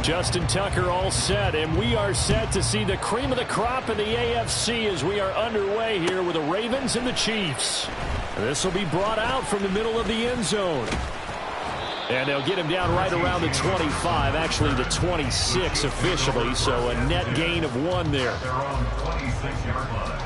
Justin Tucker all set, and we are set to see the cream of the crop in the AFC as we are underway here with the Ravens and the Chiefs. This will be brought out from the middle of the end zone. And they'll get him down right around the 25, actually the 26 officially, so a net gain of 1 there. They're on the 26-yard line.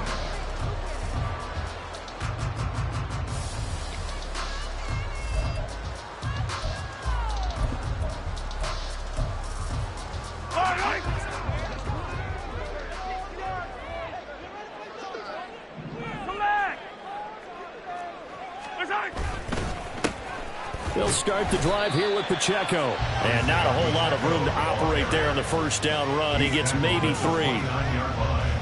They'll start the drive here with Pacheco. And not a whole lot of room to operate there on the first down run. He gets maybe 3.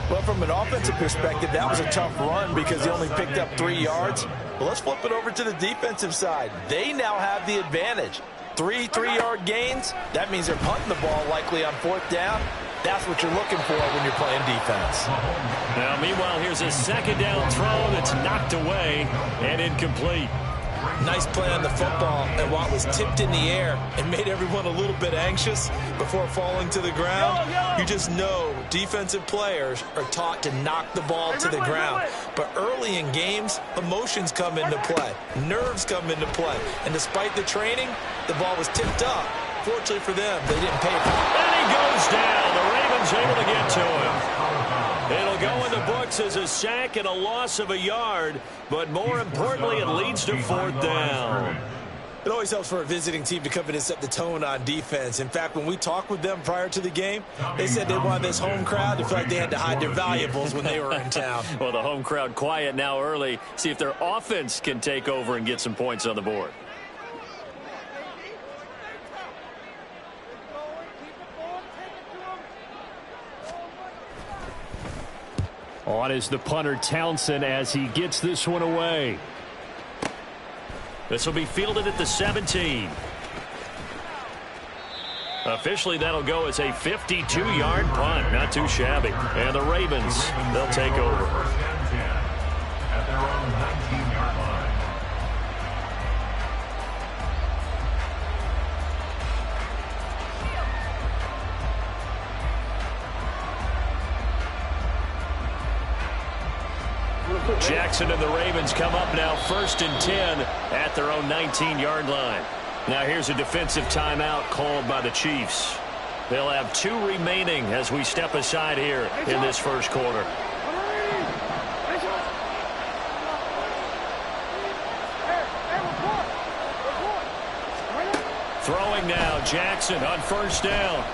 Well, from an offensive perspective, that was a tough run because he only picked up 3 yards. But let's flip it over to the defensive side. They now have the advantage. 3 3-yard gains. That means they're punting the ball likely on 4th down. That's what you're looking for when you're playing defense. Now, meanwhile, here's a second down throw that's knocked away and incomplete. Nice play on the football, and while it was tipped in the air, it made everyone a little bit anxious before falling to the ground. You just know defensive players are taught to knock the ball to the ground. But early in games, emotions come into play. Nerves come into play. And despite the training, the ball was tipped up. Fortunately for them, they didn't pay for it. And he goes down. The Ravens able to get to him. It'll go in the books as a sack and a loss of a yard, but more importantly, it leads to 4th down. It always helps for a visiting team to come in and set the tone on defense. In fact, when we talked with them prior to the game, they said they wanted this home crowd to feel like they had to hide their valuables when they were in town. Well, the home crowd quiet now early. See if their offense can take over and get some points on the board. On is the punter Townsend as he gets this one away. This will be fielded at the 17. Officially, that'll go as a 52-yard punt. Not too shabby. And the Ravens, they'll take over. At their own 19-yard line. Jackson and the Ravens come up now 1st and 10 at their own 19-yard line. Now here's a defensive timeout called by the Chiefs. They'll have 2 remaining as we step aside here in this first quarter. Throwing now, Jackson on 1st down.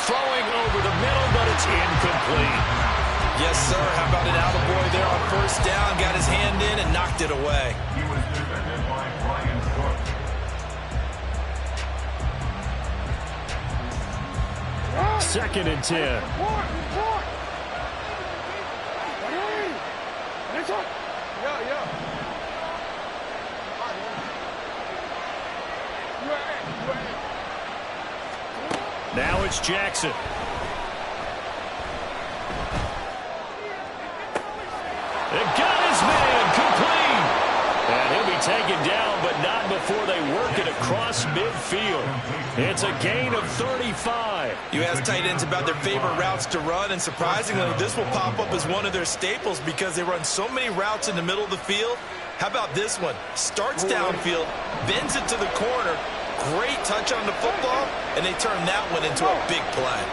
Throwing over the middle, but it's incomplete. Yes, sir. How about an attaboy there on 1st down? Got his hand in and knocked it away. He was defended by Brian Cook. 2nd and 10. Now it's Jackson. They got his man complete. And he'll be taken down, but not before they work it across midfield. It's a gain of 35. You ask tight ends about their favorite routes to run, and surprisingly, this will pop up as one of their staples because they run so many routes in the middle of the field. How about this one? Starts downfield, bends it to the corner, great touch on the football, and they turn that one into a big play.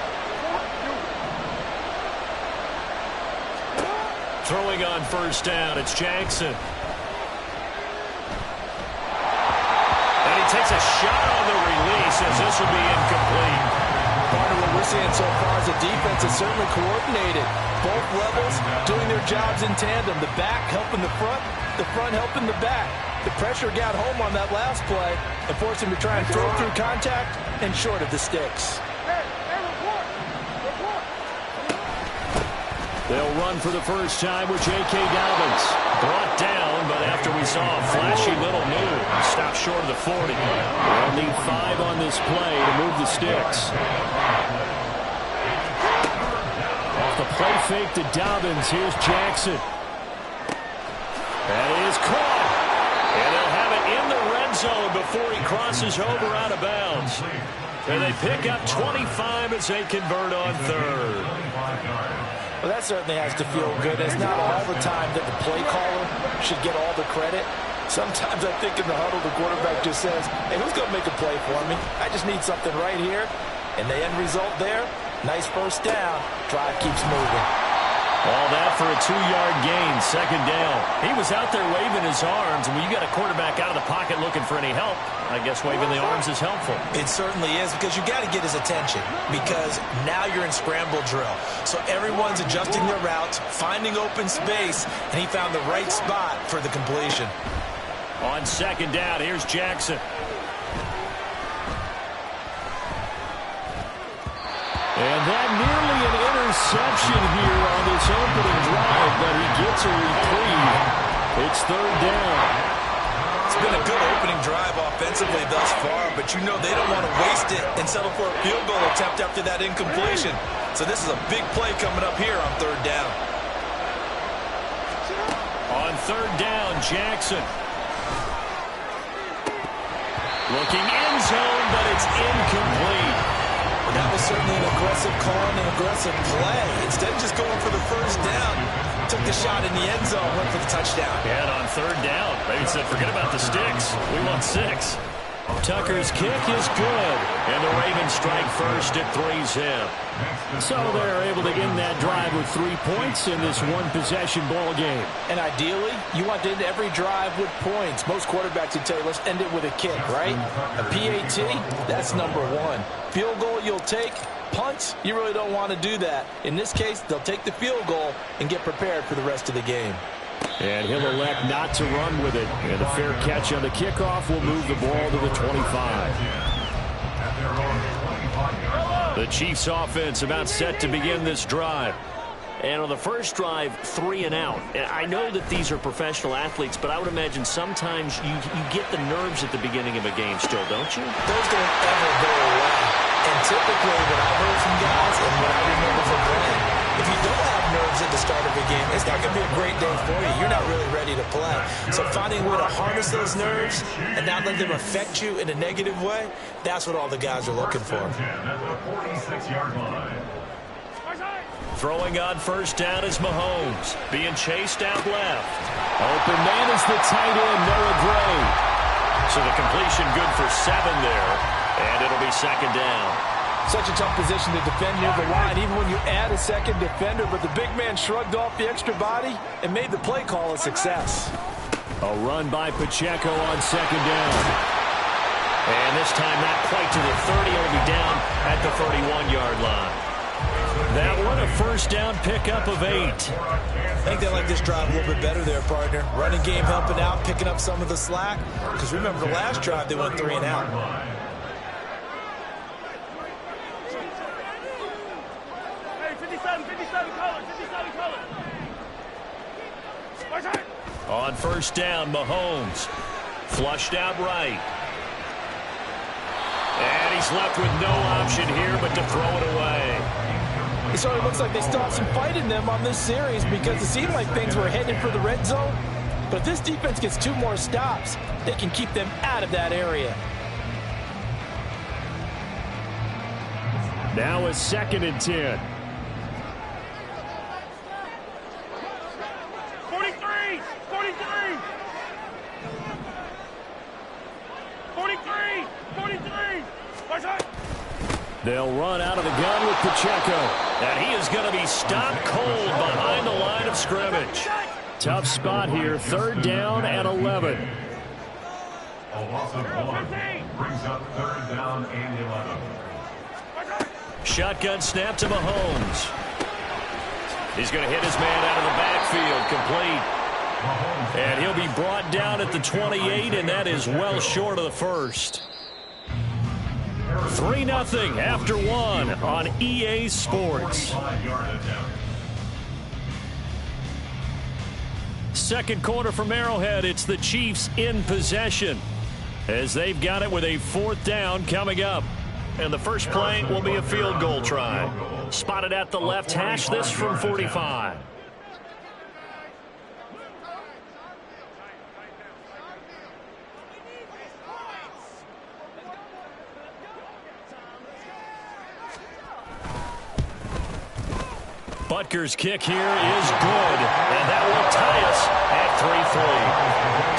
Throwing on 1st down, it's Jackson. And he takes a shot on the release as this will be incomplete. Part of what we're seeing so far is the defense is certainly coordinated. Both levels doing their jobs in tandem. The back helping the front helping the back. The pressure got home on that last play and forced him to try and throw through contact and short of the sticks. They'll run for the first time with J.K. Dobbins. Brought down, but after we saw a flashy little move, stopped short of the 40. They'll need 5 on this play to move the sticks. Off the play fake to Dobbins, here's Jackson. That is caught. And they'll have it in the red end zone before he crosses over out of bounds. And they pick up 25 as they convert on third. Well, that certainly has to feel good. It's not all the time that the play caller should get all the credit. Sometimes I think in the huddle, the quarterback just says, hey, who's going to make a play for me? I just need something right here. And the end result there, nice first down. Drive keeps moving. All that for a 2-yard gain, second down. He was out there waving his arms, and when you got a quarterback out of the pocket looking for any help, I guess waving the arms is helpful. It certainly is, because you got to get his attention, because now you're in scramble drill. So everyone's adjusting their routes, finding open space, and he found the right spot for the completion. On second down, here's Jackson. And that nearly an interception here on this opening drive, but he gets a reprieve. It's third down. It's been a good opening drive offensively thus far, but you know they don't want to waste it and settle for a field goal attempt after that incompletion. So this is a big play coming up here on third down. On third down, Jackson. Looking end zone, but it's incomplete. That was certainly an aggressive call and an aggressive play. Instead of just going for the first down, took the shot in the end zone, went for the touchdown. And on third down, maybe said, forget about the sticks. We want 6. Tucker's kick is good. And the Ravens strike first at 3-zip. So they're able to end that drive with 3 points in this one-possession ball game. And ideally, you want to end every drive with points. Most quarterbacks would tell you, let's end it with a kick, right? A PAT, that's number 1. Field goal you'll take. Punts, you really don't want to do that. In this case, they'll take the field goal and get prepared for the rest of the game. And he'll elect not to run with it. And a fair catch on the kickoff will move the ball to the 25. The Chiefs offense about set to begin this drive. And on the first drive, 3 and out. And I know that these are professional athletes, but I would imagine sometimes you get the nerves at the beginning of a game still, don't you? Those don't ever go away. And typically what I've heard from guys and what I remember from playing, if you don't have nerves at the start of a game, it's not going to be a great day for you. You're not really ready to play. So finding a way to harness those nerves and not let them affect you in a negative way, that's what all the guys are looking for. Throwing on first down is Mahomes. Being chased out left. Open man is the tight end, Noah Gray. So the completion good for 7 there. And it'll be second down. Such a tough position to defend near the line, even when you add a second defender. But the big man shrugged off the extra body and made the play call a success. A run by Pacheco on second down. And this time not quite to the 30. It'll be down at the 31-yard line. That one a first down pickup of 8. I think they like this drive a little bit better there, partner. Running game helping out, picking up some of the slack. Because remember the last drive, they went 3 and out. Hey, 57 color. On first down, Mahomes. Flushed out right. And he's left with no option here but to throw it away. It sort of looks like they still have some fight in them on this series because it seemed like things were headed for the red zone. But if this defense gets 2 more stops, they can keep them out of that area. Now a 2nd and 10. 43. They'll run out of the gun with Pacheco. And he is going to be stopped cold behind the line of scrimmage. Tough spot here. 3rd down and 11. A loss of 1 brings up 3rd down and 11. Shotgun snap to Mahomes. He's going to hit his man out of the backfield. Complete. And he'll be brought down at the 28, and that is well short of the first. 3-0 after 1 on EA Sports. Second quarter from Arrowhead. It's the Chiefs in possession as they've got it with a 4th down coming up. And the first play will be a field goal try. Spotted at the left hash, this from 45. Butker's kick here is good, and that will tie us at 3-3.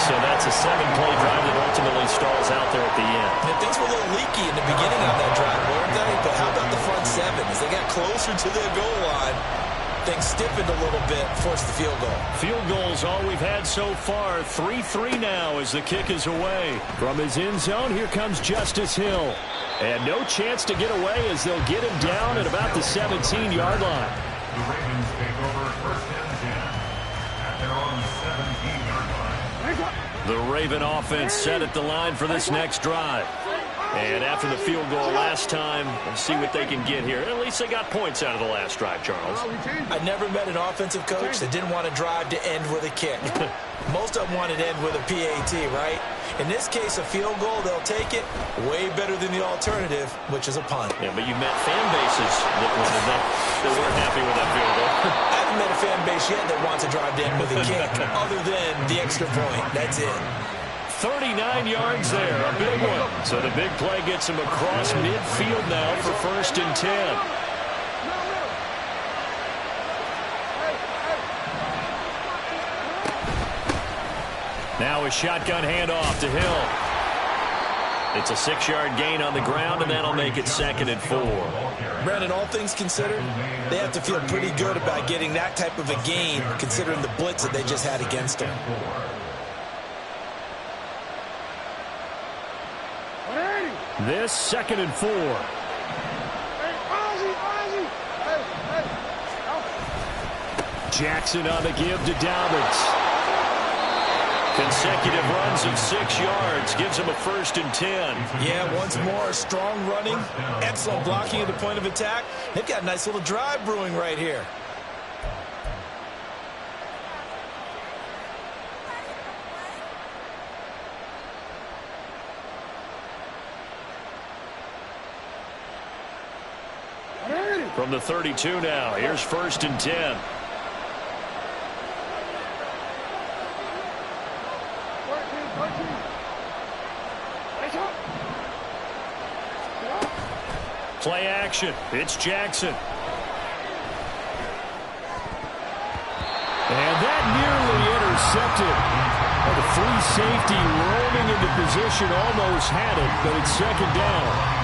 So that's a 7-play drive that ultimately stalls out there at the end. And things were a little leaky in the beginning on that drive, weren't they? But how about the front seven? As they got closer to their goal line, things stiffened a little bit, forced the field goal. Field goals all we've had so far. 3-3 now as the kick is away. From his end zone, here comes Justice Hill. And no chance to get away as they'll get him down at about the 17-yard line. The Ravens take over first and 10 at their own 17-yard line. The Raven offense set at the line for this next drive. And after the field goal last time, we'll see what they can get here. At least they got points out of the last drive, Charles. I never met an offensive coach that didn't want to drive to end with a kick. Most of them wanted to end with a PAT, right? In this case, a field goal, they'll take it way better than the alternative, which is a punt. Yeah, but you've met fan bases that weren't happy with that field goal. I haven't met a fan base yet that wants to drive to end with a kick, other than the extra point. That's it. 39 yards there, a big one. So the big play gets him across midfield now for first and 10. Now a shotgun handoff to Hill. It's a 6-yard gain on the ground, and that'll make it 2nd and 4. Brandon, all things considered, they have to feel pretty good about getting that type of a gain, considering the blitz that they just had against them. This 2nd and 4. Jackson on the give to Dobbins. Consecutive runs of 6 yards gives him a first and 10. Yeah, once more, strong running, excellent blocking at the point of attack. They've got a nice little drive brewing right here. From the 32 now, here's first and 10. Play action. It's Jackson. And that nearly intercepted. The free safety roaming into position almost had it, but it's 2nd down.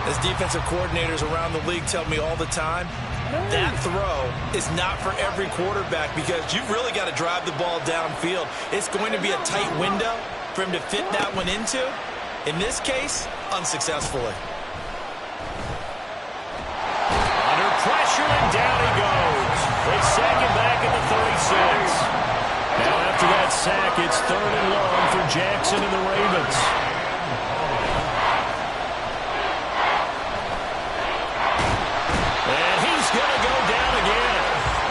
As defensive coordinators around the league tell me all the time, that throw is not for every quarterback because you've really got to drive the ball downfield. It's going to be a tight window for him to fit that one into. In this case, unsuccessfully. Under pressure, and down he goes. They sack him back at the 36. Now after that sack, it's 3rd and long for Jackson and the Ravens.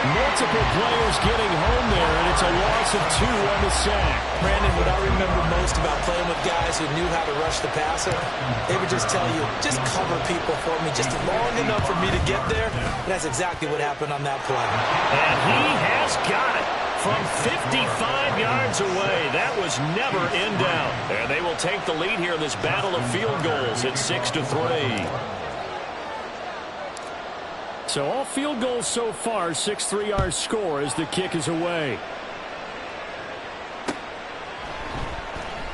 Multiple players getting home there, and it's a loss of 2 on the sack. Brandon, what I remember most about playing with guys who knew how to rush the passer, they would just tell you, just cover people for me, just long enough for me to get there. And that's exactly what happened on that play. And he has got it from 55 yards away. That was never in doubt. And they will take the lead here in this battle of field goals at 6-3. So all field goals so far, 6-3 our score as the kick is away.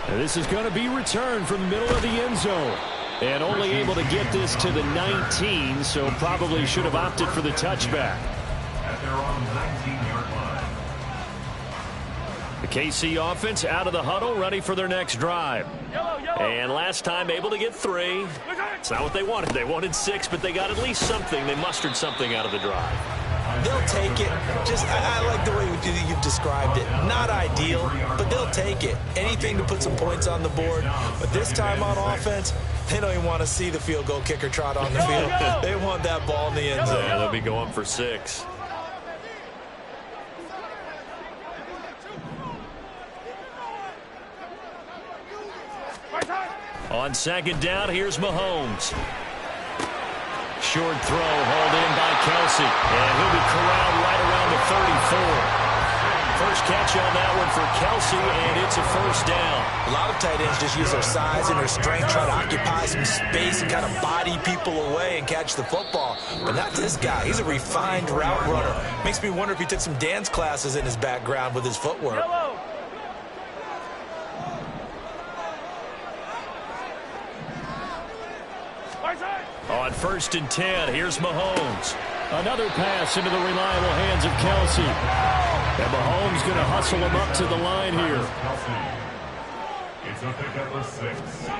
And this is going to be returned from the middle of the end zone. And only able to get this to the 19, so probably should have opted for the touchback. At their own 19-yard line. The KC offense out of the huddle, ready for their next drive. And last time able to get 3. It's not what they wanted. They wanted 6, but they got at least something. They mustered something out of the drive. They'll take it. I like the way you've described it. Not ideal, but they'll take it. Anything to put some points on the board. But this time on offense, they don't even want to see the field goal kicker trot on the field. They want that ball in the end zone. Yeah, they'll be going for 6. On 2nd down, here's Mahomes. Short throw hauled in by Kelsey. And he'll be corralled right around the 34. First catch on that one for Kelsey, and it's a first down. A lot of tight ends just use their size and their strength, try to occupy some space and kind of body people away and catch the football. But not this guy. He's a refined route runner. Makes me wonder if he took some dance classes in his background with his footwork. Yellow. On 1st and 10, here's Mahomes. Another pass into the reliable hands of Kelsey. And Mahomes going to hustle him up to the line here. It's a pickup of 6.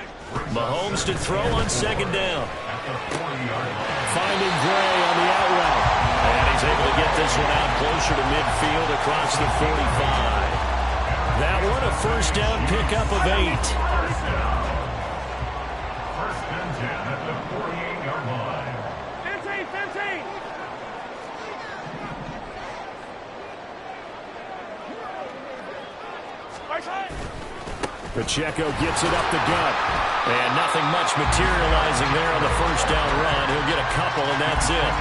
Mahomes to throw on 2nd down. Finding Gray on the out route. And he's able to get this one out closer to midfield across the 45. That one a first down pickup of 8. First and 10 at the 48-yard line. 15. Pacheco gets it up the gut. And nothing much materializing there on the first down run. He'll get a couple, and that's it.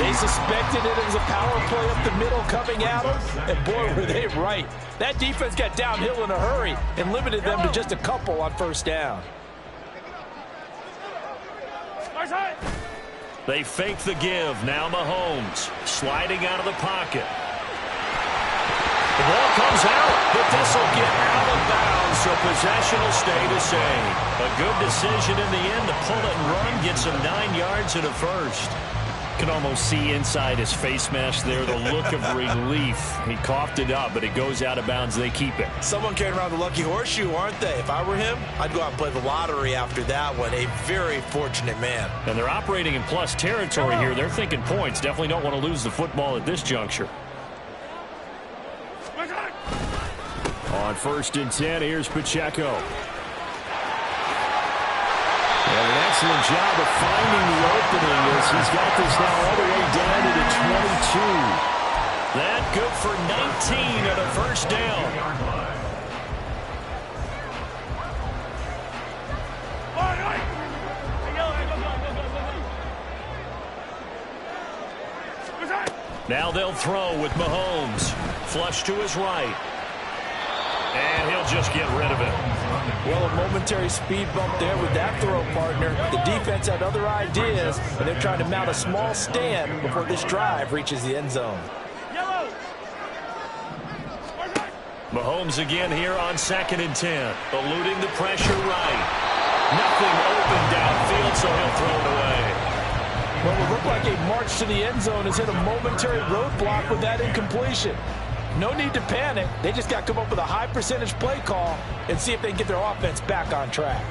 They suspected it was a power play up the middle coming at them, and boy, were they right. That defense got downhill in a hurry and limited them to just a couple on first down. They fake the give. Now Mahomes sliding out of the pocket. The ball comes out, but this will get out of bounds, so possession will stay the same. A good decision in the end to pull it and run, get some 9 yards and a first. Can almost see inside his face mask there the look of relief. He coughed it up, but it goes out of bounds. They keep it. Someone carrying around the lucky horseshoe, aren't they? If I were him, I'd go out and play the lottery after that one. A very fortunate man. And they're operating in plus territory here. They're thinking points. Definitely don't want to lose the football at this juncture. On 1st and 10, here's Pacheco. And an excellent job of finding the opening as he's got this now all the way down to the 22. That good for 19 on a first down. Now they'll throw with Mahomes. Flush to his right. And he'll just get rid of it. Well, a momentary speed bump there with that throw, partner. The defense had other ideas, and they're trying to mount a small stand before this drive reaches the end zone. Mahomes again here on 2nd and 10. Eluding the pressure right. Nothing open downfield, so he'll throw it away. Well, it looked like a march to the end zone has hit a momentary roadblock with that incompletion. No need to panic. They just got to come up with a high percentage play call and see if they can get their offense back on track.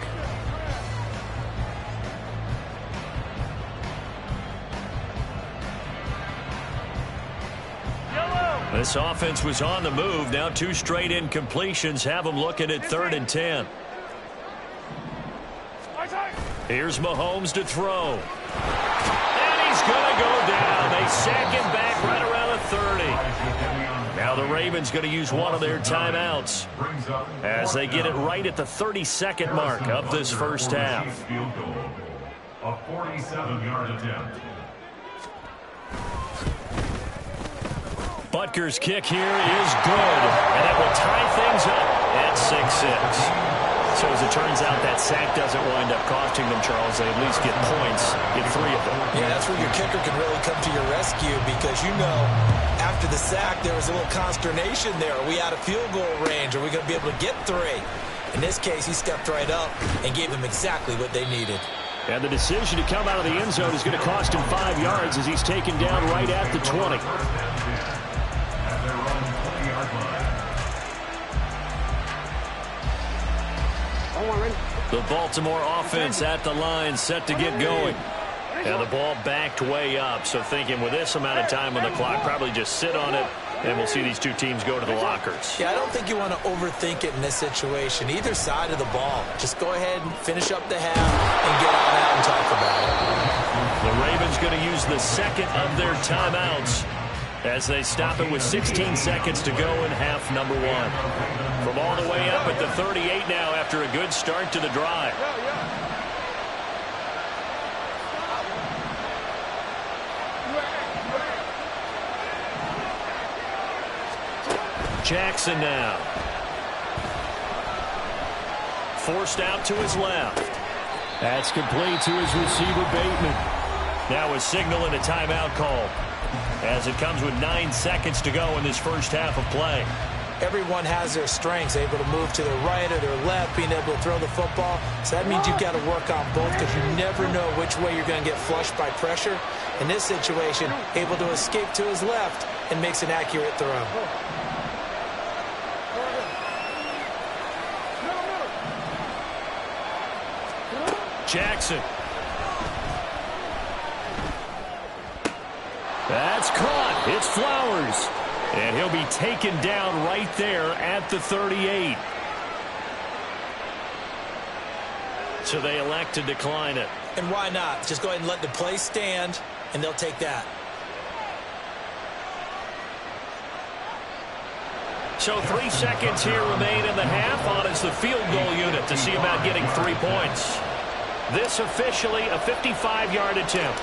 This offense was on the move. Now 2 straight incompletions have them looking at 3rd and 10. Here's Mahomes to throw. And he's going to go down. They sack him back right around the 30. Now the Ravens going to use one of their timeouts as they get it right at the 32nd mark of this first half. A 47-yard attempt. Butker's kick here is good, and it will tie things up at 6-6. So as it turns out, that sack doesn't wind up costing them, Charles. They at least get points in 3 of them. Yeah, that's where your kicker can really come to your rescue because, you know, after the sack, there was a little consternation there. Are we out of field goal range? Are we going to be able to get 3? In this case, he stepped right up and gave them exactly what they needed. And the decision to come out of the end zone is going to cost him 5 yards as he's taken down right at the 20. The Baltimore offense at the line, set to get going. And the ball backed way up, so thinking with this amount of time on the clock, probably just sit on it, and we'll see these 2 teams go to the lockers. Yeah, I don't think you want to overthink it in this situation. Either side of the ball. Just go ahead and finish up the half and get on out and talk about it. The Ravens going to use the 2nd of their timeouts as they stop it with 16 seconds to go in half number 1. From all the way up at the 38 now after a good start to the drive. Jackson now. Forced out to his left. That's complete to his receiver, Bateman. Now a signal and a timeout call, as it comes with 9 seconds to go in this first half of play. Everyone has their strengths, able to move to their right or their left, being able to throw the football. So that means you've got to work on both, because you never know which way you're going to get flushed by pressure. In this situation, able to escape to his left and makes an accurate throw. Jackson. That's caught. It's Flowers. And he'll be taken down right there at the 38. So they elect to decline it. And why not? Just go ahead and let the play stand, and they'll take that. So 3 seconds here remain in the half. On is the field goal unit to see about getting 3 points. This officially a 55-yard attempt.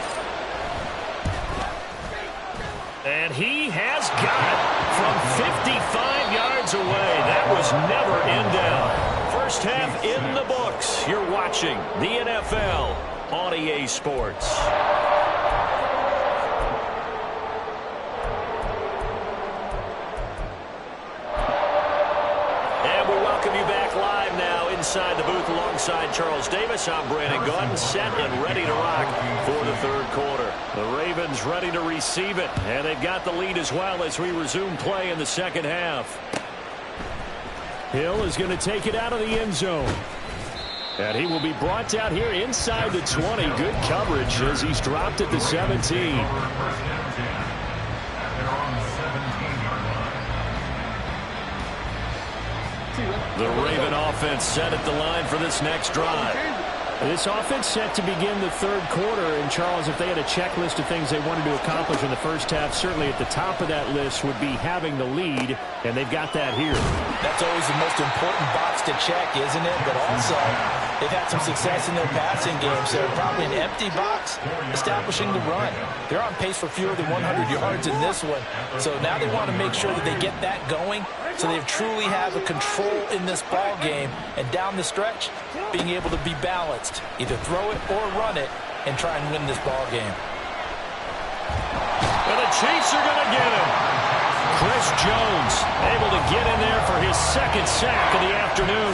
And he has got it from 55 yards away. That was never in doubt. First half in the books. You're watching the NFL on EA Sports. And we welcome you back live now inside the booth alongside Charles Davis. I'm Brandon Gaudin, set and ready to rock for the third quarter. The Ravens ready to receive it, and they've got the lead as well as we resume play in the second half. Hill is going to take it out of the end zone. And he will be brought out here inside the 20. Good coverage as he's dropped at the 17. The Raven offense set at the line for this next drive. This offense set to begin the third quarter. And, Charles, if they had a checklist of things they wanted to accomplish in the first half, certainly at the top of that list would be having the lead, and they've got that here. That's always the most important box to check, isn't it? But also, they've had some success in their passing game, so probably an empty box establishing the run. They're on pace for fewer than 100 yards in this one, so now they want to make sure that they get that going so they truly have a control in this ball game, and down the stretch, being able to be balanced. Either throw it or run it and try and win this ball game. And the Chiefs are going to get him. Chris Jones able to get in there for his second sack of the afternoon.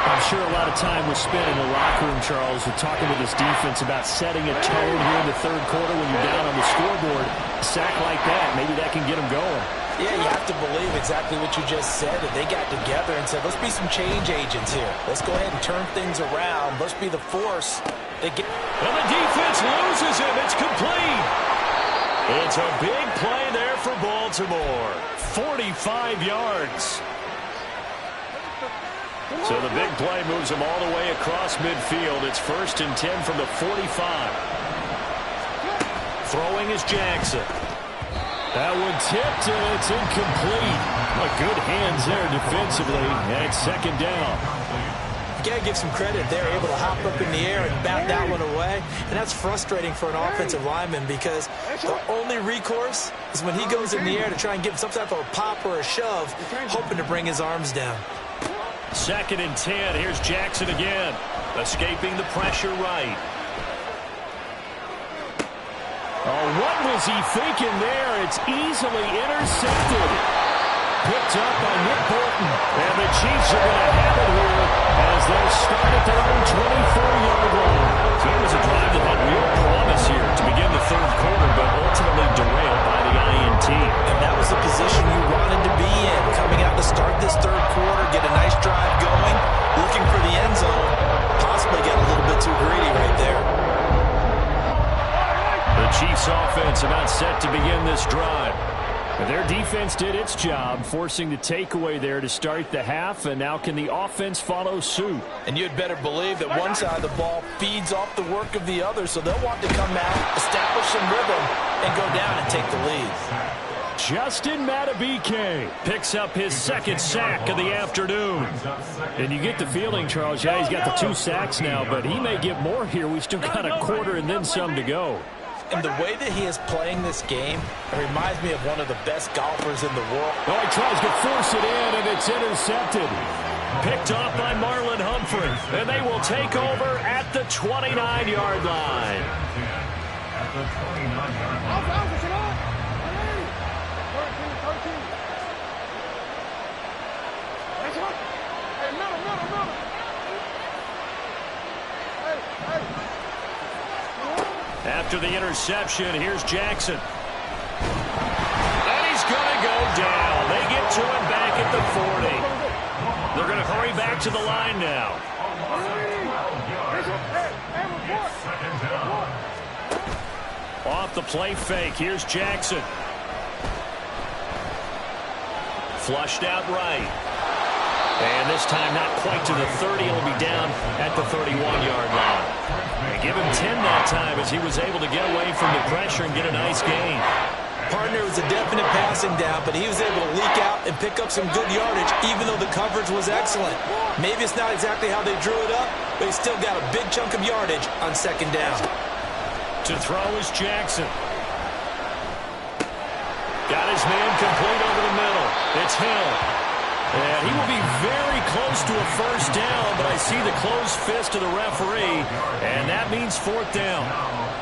I'm sure a lot of time was spent in the locker room, Charles, with talking with this defense about setting a tone here in the third quarter when you're down on the scoreboard. A sack like that, maybe that can get them going. Yeah, you have to believe exactly what you just said. That they got together and said, let's be some change agents here. Let's go ahead and turn things around. Let's be the force. And the defense loses him. It's complete. It's a big play there for Baltimore. 45 yards. So the big play moves him all the way across midfield. It's 1st and 10 from the 45. Throwing is Jackson. That one tipped, and it's incomplete. Good hands there defensively, and it's second down. You got to give some credit. They're able to hop up in the air and bat that one away, and that's frustrating for an offensive lineman because the only recourse is when he goes in the air to try and give some type of a pop or a shove, hoping to bring his arms down. 2nd and 10. Here's Jackson again, escaping the pressure right. Oh, what was he thinking there? It's easily intercepted. Picked up by Nick Bolton. And the Chiefs are going to have it here as they'll start at their own 24-yard line. So it was a drive that had real promise here to begin the third quarter, but ultimately derailed by the INT. And that was the position you wanted to be in. Coming out to start this third quarter, get a nice drive going, looking for the end zone. Possibly get a little bit too greedy right there. The Chiefs offense about set to begin this drive. Their defense did its job, forcing the takeaway there to start the half, and now can the offense follow suit? And you'd better believe that one side of the ball feeds off the work of the other, so they'll want to come out, establish some rhythm, and go down and take the lead. Justin Madubuike picks up his second sack of the afternoon. And you get the feeling, Charles, yeah, he's got the 2 sacks now, but he may get more here. We still got a quarter and then some to go. And the way that he is playing this game, it reminds me of one of the best golfers in the world. Oh, he tries to force it in, and it's intercepted. Picked off by Marlon Humphrey. And they will take over at the 29-yard line. At the 29-yard line. After the interception, here's Jackson. And he's going to go down. They get to him back at the 40. They're going to hurry back to the line now. Off the play fake, here's Jackson. Flushed out right. And this time not quite to the 30. He'll be down at the 31-yard line. And give him 10 that time as he was able to get away from the pressure and get a nice gain. Partner was a definite passing down, but he was able to leak out and pick up some good yardage, even though the coverage was excellent. Maybe it's not exactly how they drew it up, but he still got a big chunk of yardage on second down. To throw is Jackson. Got his man complete over the middle. It's Hill. And he will be very close to a first down, but I see the closed fist of the referee, and that means fourth down.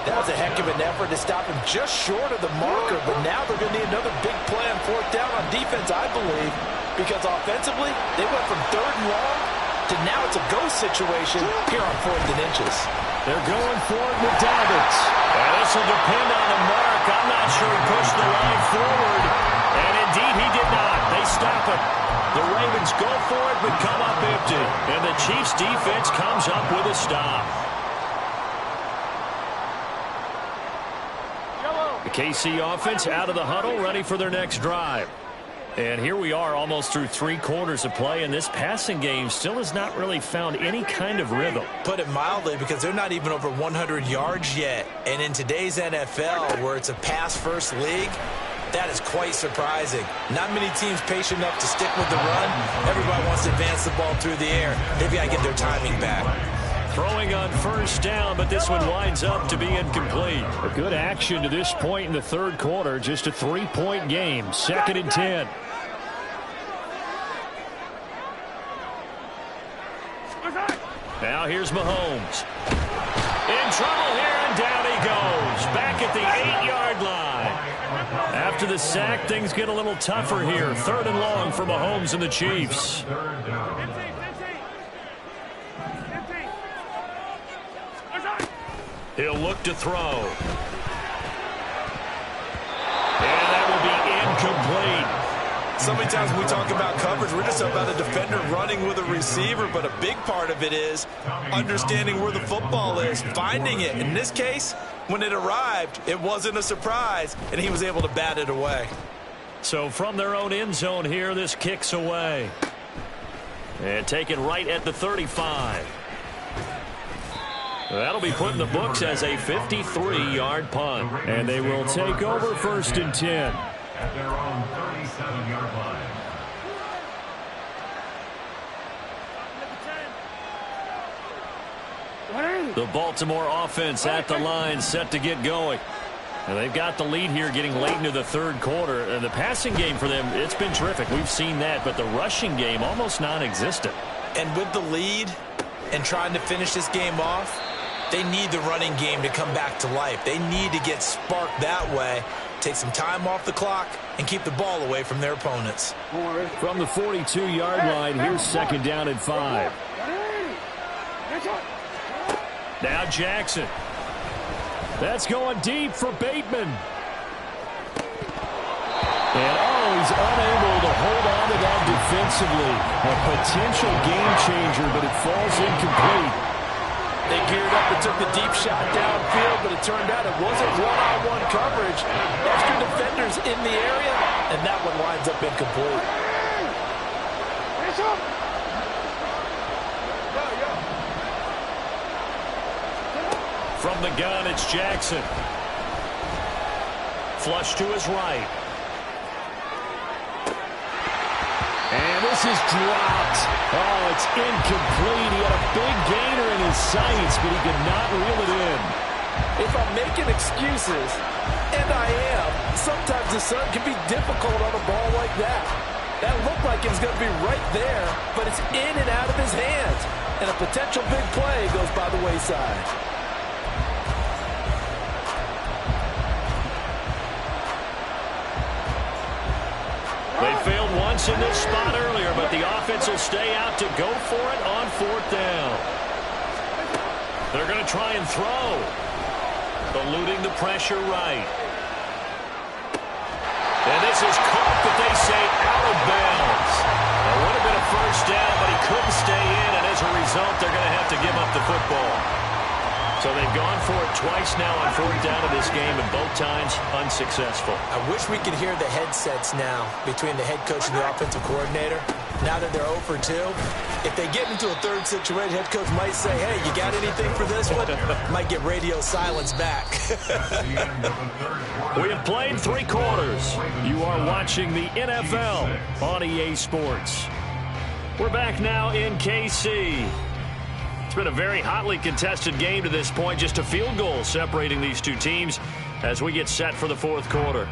That was a heck of an effort to stop him just short of the marker, but now they're going to need another big play on fourth down on defense, I believe, because offensively, they went from 3rd and long to now it's a go situation here on 4th and inches. They're going for it with Dobbins. And this will depend on the mark. I'm not sure he pushed the line forward, and indeed he did not. They stop it. The Ravens go for it, but come up empty. And the Chiefs' defense comes up with a stop. The KC offense out of the huddle, ready for their next drive. And here we are almost through 3 quarters of play, and this passing game still has not really found any kind of rhythm. Put it mildly, because they're not even over 100 yards yet. And in today's NFL, where it's a pass-first league, that is quite surprising. Not many teams patient enough to stick with the run. Everybody wants to advance the ball through the air. They've got to get their timing back. Throwing on first down, but this one winds up to be incomplete. A good action to this point in the 3rd quarter. Just a 3-point game. 2nd and 10. Now here's Mahomes. In trouble here, and down he goes. Back at the 8-yard line. After the sack, things get a little tougher here. 3rd and long for Mahomes and the Chiefs. He'll look to throw. And that will be incomplete. So many times when we talk about coverage, we're just about a defender running with a receiver, but a big part of it is understanding where the football is, finding it. In this case, when it arrived, it wasn't a surprise, and he was able to bat it away. So from their own end zone here, this kicks away. And taken right at the 35. That'll be put in the books as a 53-yard punt. And they will take over 1st and 10. At their own 37-yard line. The Baltimore offense at the line, set to get going. And they've got the lead here getting late into the 3rd quarter. And the passing game for them, it's been terrific. We've seen that, but the rushing game almost non-existent. And with the lead and trying to finish this game off, they need the running game to come back to life. They need to get sparked that way, take some time off the clock, and keep the ball away from their opponents. From the 42-yard line, here's 2nd down and 5. Now Jackson. That's going deep for Bateman. And he's unable to hold on to that defensively. A potential game changer, but it falls incomplete. They geared up and took the deep shot downfield, but it turned out it wasn't one-on-one coverage. Extra defenders in the area, and that one winds up incomplete. From the gun, it's Jackson. Flush to his right. And this is dropped. Oh, it's incomplete. He had a big gainer in his sights, but he could not reel it in. If I'm making excuses, and I am, sometimes the sun can be difficult on a ball like that. That looked like it was going to be right there, but it's in and out of his hands. And a potential big play goes by the wayside. They failed once in this spot earlier, but the offense will stay out to go for it on 4th down. They're going to try and throw. Eluding the pressure right. And this is caught, but they say out of bounds. It would have been a first down, but he couldn't stay in, and as a result, they're going to have to give up the football. So they've gone for it twice now on 4th down in this game, and both times unsuccessful. I wish we could hear the headsets now between the head coach and the offensive coordinator. Now that they're 0 for 2, if they get into a third situation, head coach might say, hey, you got anything for this one? Might get radio silence back. We have played 3 quarters. You are watching the NFL on EA Sports. We're back now in KC. It's been a very hotly contested game to this point. Just a field goal separating these two teams as we get set for the 4th quarter.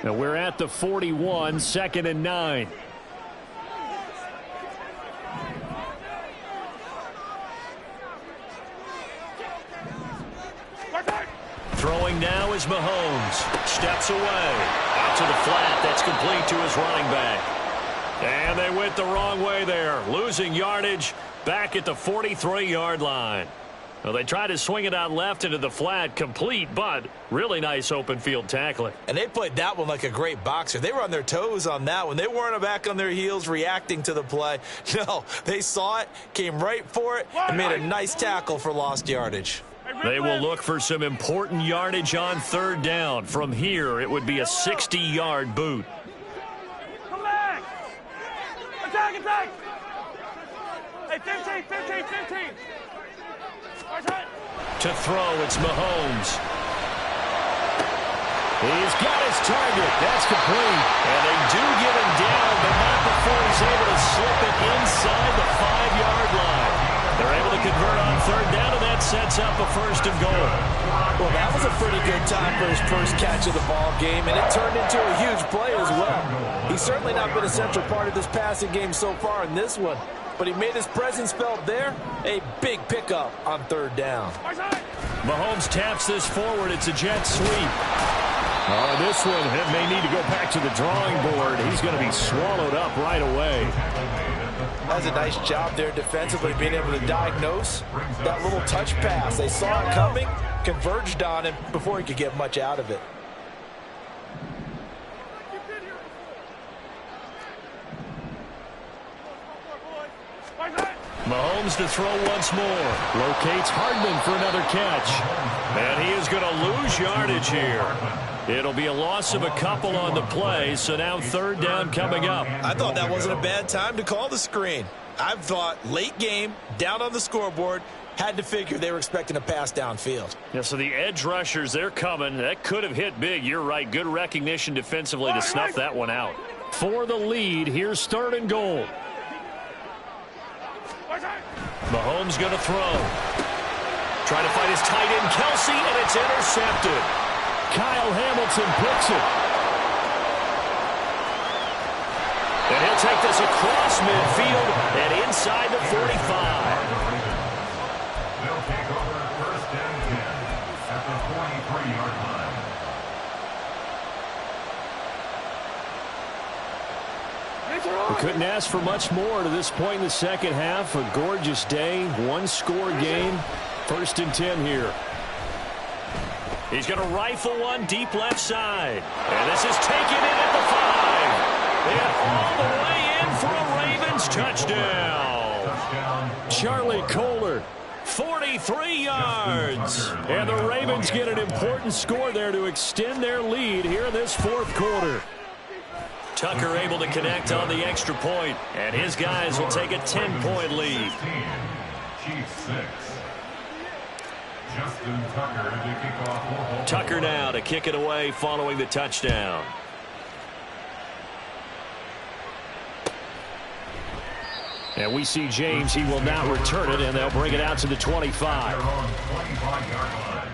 Now we're at the 41, 2nd and 9. Throwing now is Mahomes. Steps away. Out to the flat. That's complete to his running back. And they went the wrong way there. Losing yardage back at the 43-yard line. Well, they tried to swing it out left into the flat, complete, but really nice open field tackling. And they played that one like a great boxer. They were on their toes on that one. They weren't back on their heels reacting to the play. No, they saw it, came right for it, and made a nice tackle for lost yardage. They will look for some important yardage on 3rd down. From here, it would be a 60-yard boot. Come back! Attack, attack! Hey, 15, 15, 15! To throw, it's Mahomes. He's got his target. That's complete. And they do get him down, but not before he's able to slip it inside the 5-yard line. They're able to convert on 3rd down, and that sets up a 1st and goal. Well, that was a pretty good time for his first catch of the ball game, and it turned into a huge play as well. He's certainly not been a central part of this passing game so far in this one, but he made his presence felt there. A big pickup on 3rd down. Mahomes taps this forward. It's a jet sweep. This one may need to go back to the drawing board. He's going to be swallowed up right away. That's a nice job there defensively, being able to diagnose that little touch pass. They saw it coming, converged on him before he could get much out of it. Mahomes to throw once more. Locates Hardman for another catch. And he is going to lose yardage here. It'll be a loss of a couple on the play, so now 3rd down coming up. I thought that wasn't a bad time to call the screen. I thought late game, down on the scoreboard, had to figure they were expecting a pass downfield. Yeah, so the edge rushers, they're coming. That could have hit big. You're right. Good recognition defensively to snuff that one out. For the lead, here's 3rd and goal. Mahomes going to throw. Trying to fight his tight end, Kelsey, and it's intercepted. Kyle Hamilton picks it. And he'll take this across midfield and inside the 45. They'll take over 1st and 10 at the 43-yard line. We couldn't ask for much more to this point in the 2nd half. A gorgeous day, 1-score game. 1st and 10 here. He's going to rifle one deep left side. And this is taken in at the 5. And all the way in for a Ravens touchdown. Charlie Kolar, 43 yards. And the Ravens get an important score there to extend their lead here in this 4th quarter. Tucker able to connect on the extra point, and his guys will take a 10-point lead. Chiefs 6. Justin Tucker to kick off. Tucker now to kick it away following the touchdown. And we see James. He will now return it, and they'll bring it out to the 25. They're on 25-yard line.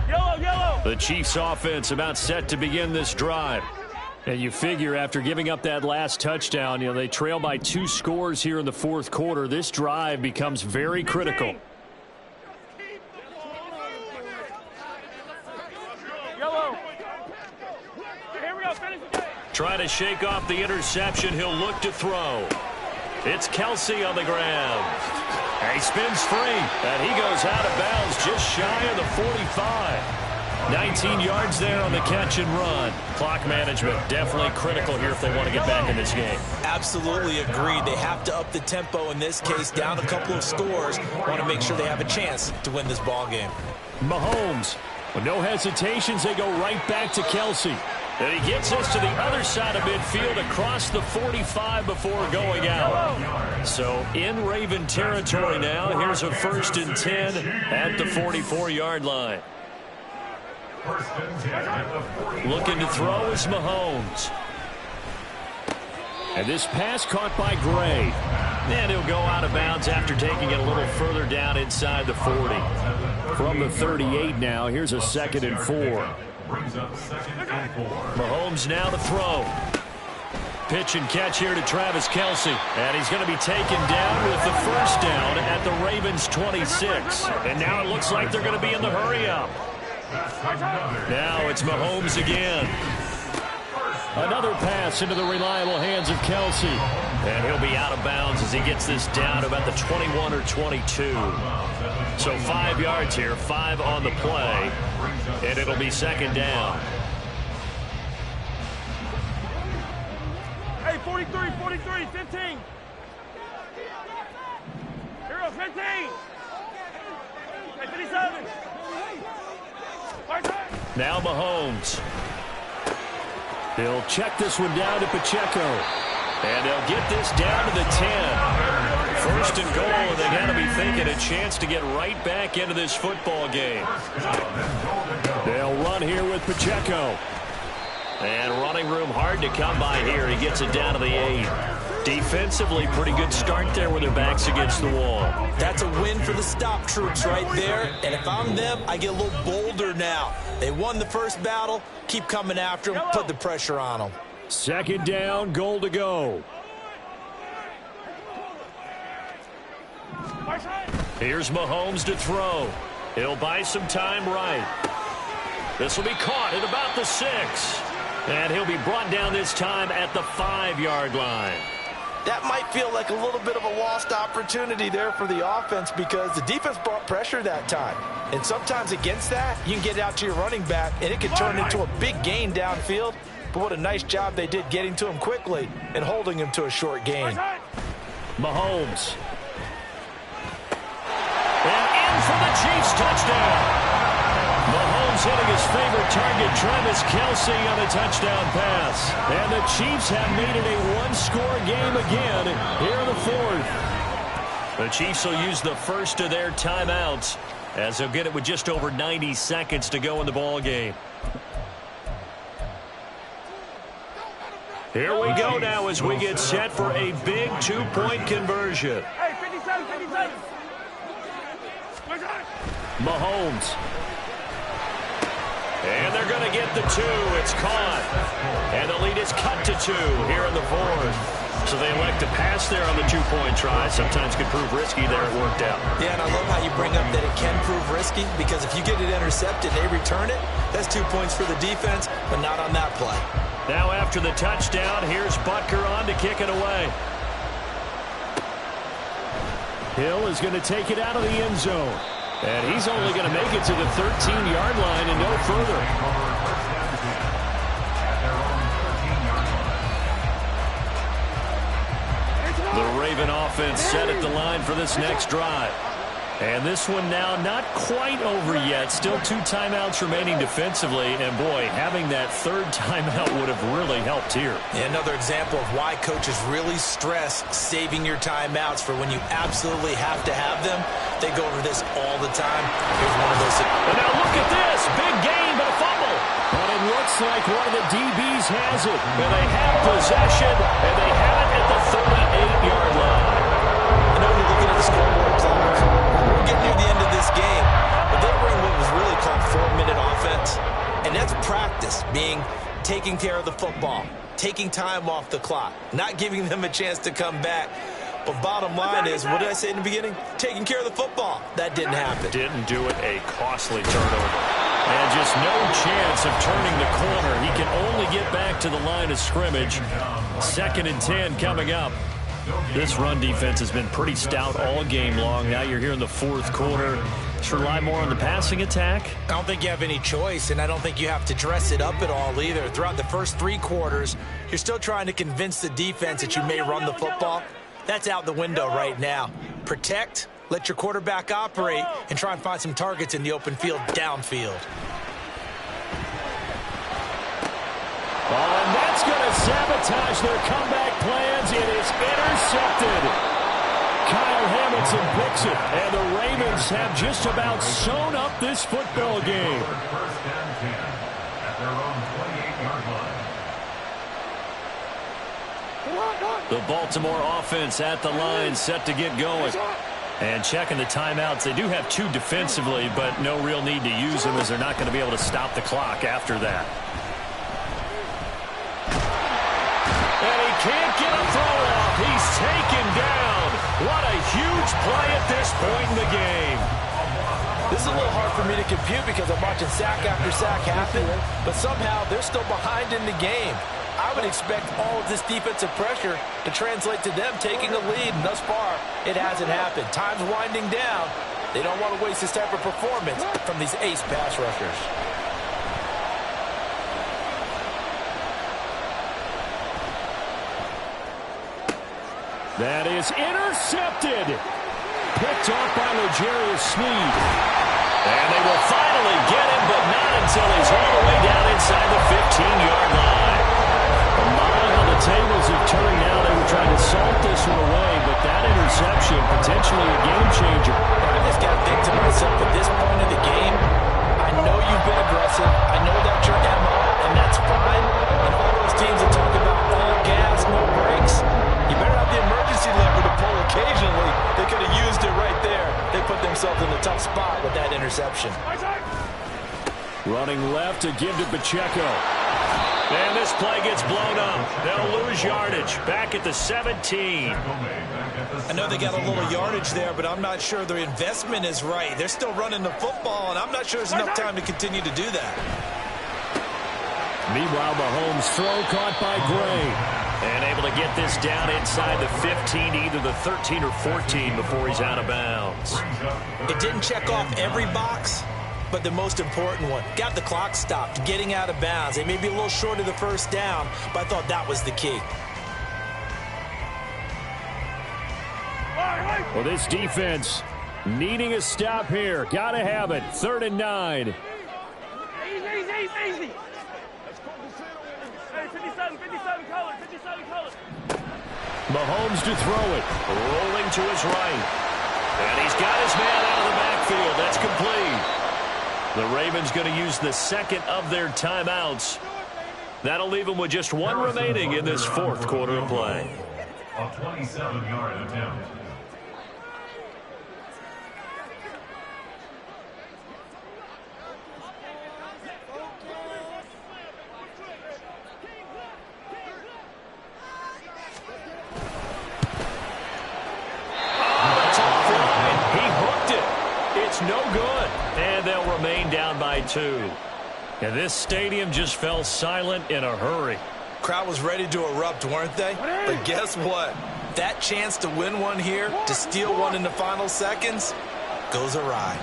Yellow. The Chiefs offense about set to begin this drive. And you figure after giving up that last touchdown, they trail by 2 scores here in the fourth quarter. This drive becomes very critical. Yellow. Here we go. Finish the game. Trying to shake off the interception. He'll look to throw. It's Kelce on the ground. And he spins free. And he goes out of bounds just shy of the 45. 19 yards there on the catch and run. Clock management definitely critical here if they want to get back in this game. Absolutely agreed. They have to up the tempo in this case, down a couple of scores. Want to make sure they have a chance to win this ball game. Mahomes, with no hesitations, they go right back to Kelce. And he gets us to the other side of midfield across the 45 before going out. So in Raven territory now. Here's a 1st and 10 at the 44-yard line. Looking to throw is Mahomes. And this pass caught by Gray. And he'll go out of bounds after taking it a little further down inside the 40. From the 38 now, here's a 2nd and 4. Mahomes now to throw. Pitch and catch here to Travis Kelce. And he's going to be taken down with the 1st down at the Ravens 26. And now it looks like they're going to be in the hurry-up. Now it's Mahomes again. Another pass into the reliable hands of Kelce. And he'll be out of bounds as he gets this down to about the 21 or 22. So 5 yards here, 5 on the play. And it'll be 2nd down. Hey, 43, 15. Here goes 15. Hey, 57. Now Mahomes. He'll check this one down to Pacheco. And they'll get this down to the 10. 1st and goal, and they got to be thinking a chance to get right back into this football game. They'll run here with Pacheco. And running room hard to come by here. He gets it down to the 8. Defensively, pretty good start there with their backs against the wall. That's a win for the stop troops right there. And if I'm them, I get a little bolder now. They won the first battle. Keep coming after them. Put the pressure on them. 2nd down, goal to go. Here's Mahomes to throw. He'll buy some time right. This will be caught at about the 6. And he'll be brought down this time at the 5-yard line. That might feel like a little bit of a lost opportunity there for the offense because the defense brought pressure that time. And sometimes against that, you can get out to your running back, and it could turn into a big gain downfield. But what a nice job they did getting to him quickly and holding him to a short gain. Mahomes. And in for the Chiefs touchdown. Mahomes hitting his favorite target, Travis Kelce, on a touchdown pass. And the Chiefs have made it a one-score game again here in the 4th. The Chiefs will use the first of their timeouts as they'll get it with just over 90 seconds to go in the ball game. Here we go now as we get set for a big 2-point conversion. Hey, 57. Mahomes. And they're going to get the 2. It's caught. And the lead is cut to 2 here in the 4th. So they elect to pass there on the 2-point try. Sometimes could prove risky there. It worked out. Yeah, and I love how you bring up that it can prove risky because if you get it intercepted and they return it, that's 2 points for the defense, but not on that play. Now after the touchdown, here's Butker on to kick it away. Hill is going to take it out of the end zone. And he's only going to make it to the 13-yard line and no further. The Raven offense set at the line for this next drive. And this one now not quite over yet. Still 2 timeouts remaining defensively. And, boy, having that 3rd timeout would have really helped here. Yeah, another example of why coaches really stress saving your timeouts for when you absolutely have to have them. They go over this all the time. Here's one of those. And now look at this. Big game, but a fumble. But it looks like one of the DBs has it. And they have possession, and they have it at the 38-yard line. I know you're looking at the scoreboard clock. We're getting near the end of this game, but they bring what was really called 4-minute offense, and that's practice, being taking care of the football, taking time off the clock, not giving them a chance to come back. But bottom line is, what did I say in the beginning? Taking care of the football. That didn't happen. Didn't do it. A costly turnover. And just no chance of turning the corner. He can only get back to the line of scrimmage. 2nd and 10 coming up. This run defense has been pretty stout all game long. Now you're here in the 4th quarter. Should rely more on the passing attack? I don't think you have any choice, and I don't think you have to dress it up at all either. Throughout the first 3 quarters, you're still trying to convince the defense that you may run the football. That's out the window right now. Protect, let your quarterback operate, and try and find some targets in the open field downfield. And that's going to sabotage their comeback plans. It is intercepted. Kyle Hamilton picks it, and the Ravens have just about sewn up this football game. 1st and 10 at their own 28-yard line. The Baltimore offense at the line, set to get going. And checking the timeouts. They do have 2 defensively, but no real need to use them as they're not going to be able to stop the clock after that. And he can't get a throw off. He's taken down. What a huge play at this point in the game. This is a little hard for me to compute because I'm watching sack after sack happen, but somehow they're still behind in the game. I would expect all of this defensive pressure to translate to them taking a lead, and thus far, it hasn't happened. Time's winding down. They don't want to waste this type of performance from these ace pass rushers. That is intercepted. Picked off by L'Jarius Sneed. And they will finally get him, but not until he's all the way down inside the 15-yard line. How the tables have turned now. They were trying to salt this one away, but that interception, potentially a game changer. I just got to think to myself, at this point of the game, I know you've been aggressive. I know that's your MO, and that's fine. And all those teams that talk about all gas, no brakes, you better have the emergency lever to pull occasionally. They could have used it right there. They put themselves in a tough spot with that interception. Running left to give to Pacheco. And this play gets blown up. They'll lose yardage. Back at the 17. I know they got a little yardage there, but I'm not sure their investment is right. They're still running the football, and I'm not sure there's enough time to continue to do that. Meanwhile, Mahomes' throw caught by Gray. And able to get this down inside the 15, either the 13 or 14 before he's out of bounds. It didn't check off every box, but the most important one. Got the clock stopped, getting out of bounds. They may be a little short of the first down, but I thought that was the key. Well, this defense needing a stop here. Got to have it. 3rd and 9. Easy. Hey, 57 color. Mahomes to throw it. Rolling to his right. And he's got his man out of the backfield. That's complete. The Ravens going to use the 2nd of their timeouts. That'll leave them with just 1 remaining in this 4th quarter of play. A 27-yard attempt. No good. And they'll remain down by 2. And this stadium just fell silent in a hurry. Crowd was ready to erupt, weren't they? But guess what? That chance to win one here, to steal one in the final seconds, goes awry.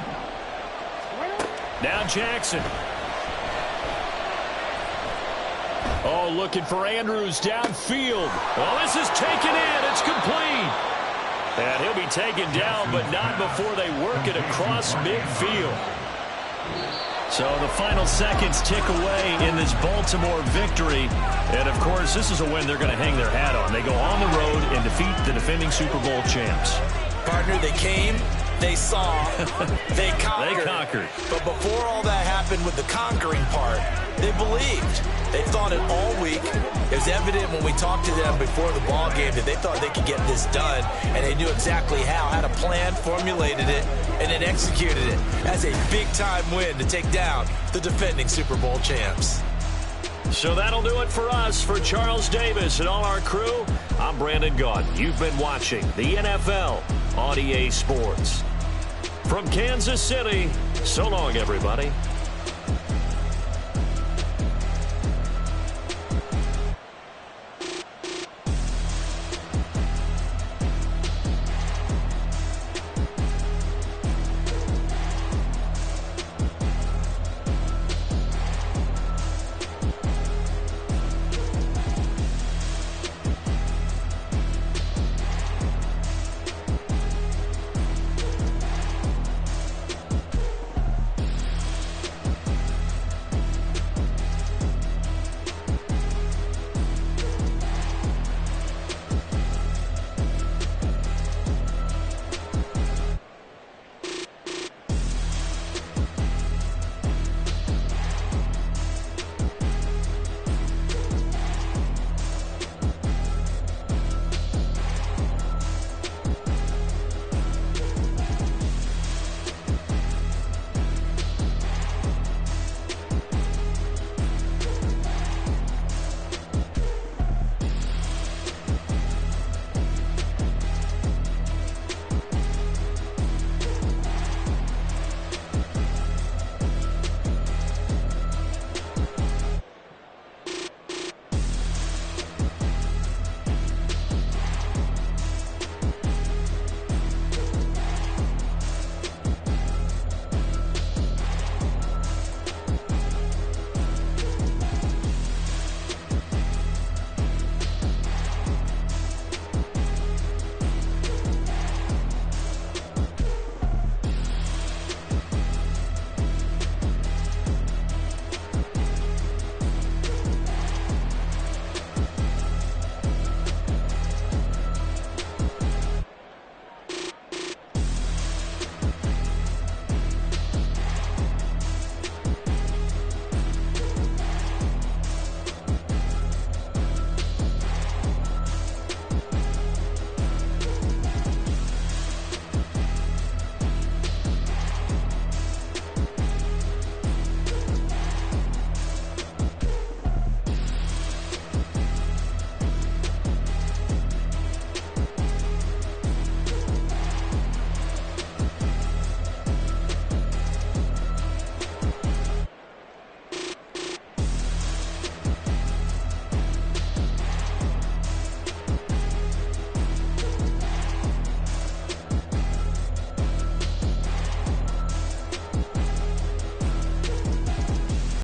Now Jackson. Oh, looking for Andrews downfield. Oh, this is taken in. It's complete. And he'll be taken down, but not before they work it across midfield. So the final seconds tick away in this Baltimore victory. And, of course, this is a win they're going to hang their hat on. They go on the road and defeat the defending Super Bowl champs. Partner, they came, they saw, they conquered. They conquered. But before all that happened with the conquering part, they believed. They thought it all week. It was evident when we talked to them before the ball game that they thought they could get this done, and they knew exactly how, had a plan, formulated it, and then executed it as a big-time win to take down the defending Super Bowl champs. So that'll do it for us. For Charles Davis and all our crew, I'm Brandon Gaudin. You've been watching the NFL on EA Sports. From Kansas City, so long, everybody.